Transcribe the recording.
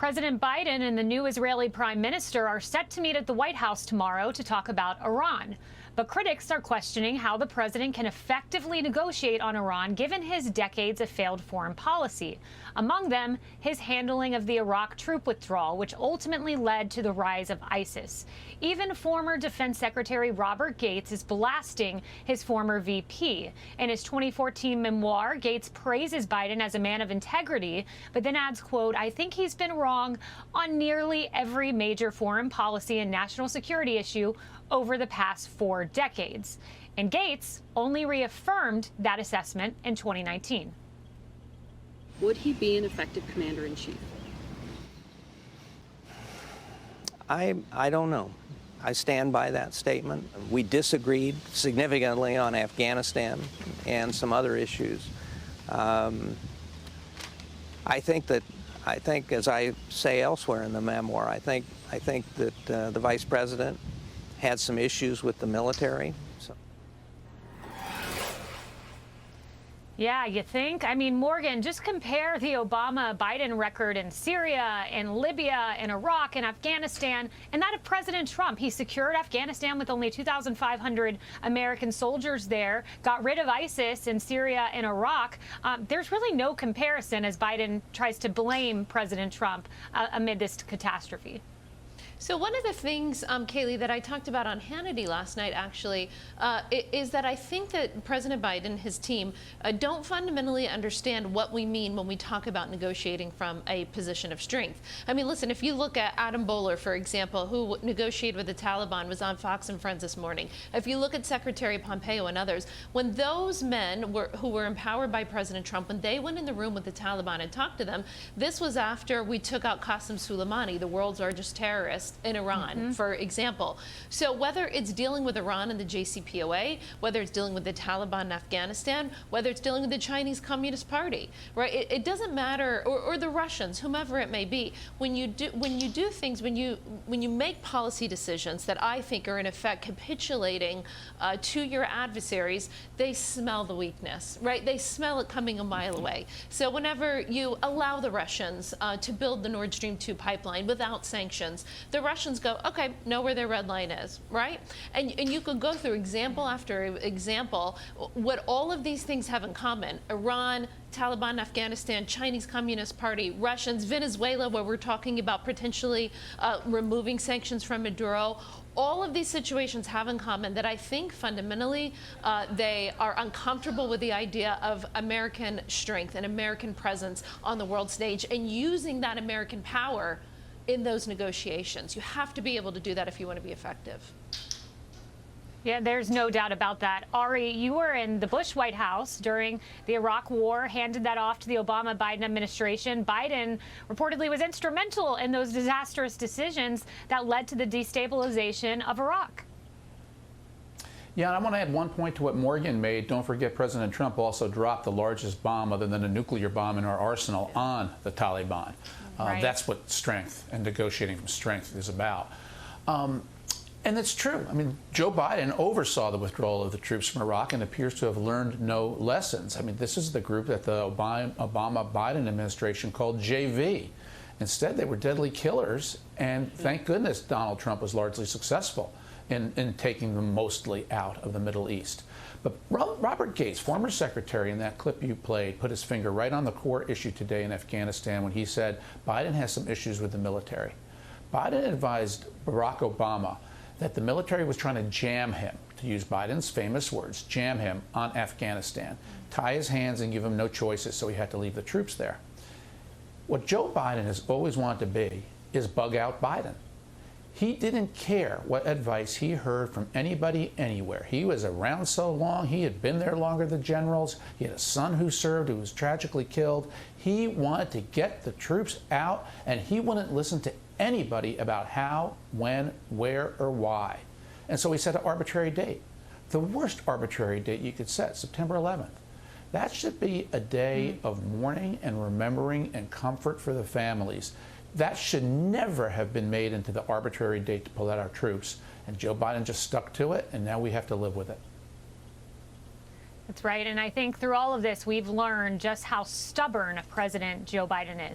President Biden and the new Israeli prime minister are set to meet at the White House tomorrow to talk about Iran. But critics are questioning how the president can effectively negotiate on Iran given his decades of failed foreign policy. Among them, his handling of the Iraq troop withdrawal, which ultimately led to the rise of ISIS. Even former Defense Secretary Robert Gates is blasting his former VP. In his 2014 memoir, Gates praises Biden as a man of integrity, but then adds, quote, "I think he's been wrong on nearly every major foreign policy and national security issue over the past 4 decades. And Gates only reaffirmed that assessment in 2019. Would he be an effective commander-in-chief? I don't know. I stand by that statement. We disagreed significantly on Afghanistan and some other issues. I think, as I say elsewhere in the memoir, I think that the vice president had some issues with the military. So. Yeah, you think? I mean, Morgan, just compare the Obama-Biden record in Syria, in Libya, in Iraq, in Afghanistan, and that of President Trump. He secured Afghanistan with only 2,500 American soldiers there, got rid of ISIS in Syria and Iraq. There's really no comparison as Biden tries to blame President Trump amid this catastrophe. So one of the things, Kaylee, that I talked about on Hannity last night, actually, is that I think that President Biden and his team don't fundamentally understand what we mean when we talk about negotiating from a position of strength. I mean, listen, if you look at Adam Bowler, for example, who negotiated with the Taliban, was on Fox and Friends this morning. If you look at Secretary Pompeo and others, when those men who were empowered by President Trump, when they went in the room with the Taliban and talked to them, this was after we took out Qasem Soleimani, the world's largest terrorist in Iran, for example. So whether it's dealing with Iran and the JCPOA, whether it's dealing with the Taliban in Afghanistan, whether it's dealing with the Chinese Communist Party, right? It doesn't matter, or the Russians, whomever it may be. When you do things, when you make policy decisions that I think are in effect capitulating to your adversaries, they smell the weakness, right? They smell it coming a mile away. So whenever you allow the Russians to build the Nord Stream 2 pipeline without sanctions, the Russians go, okay, know where their red line is, right? And you could go through example after example what all of these things have in common. Iran, Taliban, Afghanistan, Chinese Communist Party, Russians, Venezuela, where we're talking about potentially removing sanctions from Maduro. All of these situations have in common that I think fundamentally they are uncomfortable with the idea of American strength and American presence on the world stage and using that American power in those negotiations. You have to be able to do that if you want to be effective. Yeah, there's no doubt about that. Ari, you were in the Bush White House during the Iraq War, handed that off to the Obama-Biden administration. Biden reportedly was instrumental in those disastrous decisions that led to the destabilization of Iraq. Yeah, and I want to add one point to what Morgan made. Don't forget, President Trump also dropped the largest bomb other than a nuclear bomb in our arsenal on the Taliban. Right. That's what strength and negotiating from strength is about. And it's true. I mean, Joe Biden oversaw the withdrawal of the troops from Iraq and appears to have learned no lessons. I mean, this is the group that the Obama-Biden administration called JV. Instead, they were deadly killers, and thank goodness Donald Trump was largely successful in taking them mostly out of the Middle East. But Robert Gates, former secretary, in that clip you played, put his finger right on the core issue today in Afghanistan when he said Biden has some issues with the military. Biden advised Barack Obama that the military was trying to jam him, to use Biden's famous words, jam him on Afghanistan, tie his hands and give him no choices, so he had to leave the troops there. What Joe Biden has always wanted to be is bug out Biden. He didn't care what advice he heard from anybody anywhere. He was around so long. He had been there longer than generals. He had a son who served, who was tragically killed. He wanted to get the troops out, and he wouldn't listen to anybody about how, when, where, or why. And so he set an arbitrary date. The worst arbitrary date you could set, September 11th. That should be a day of mourning and remembering and comfort for the families. That should never have been made into the arbitrary date to pull out our troops. And Joe Biden just stuck to it, and now we have to live with it. That's right. And I think through all of this, we've learned just how stubborn President Joe Biden is.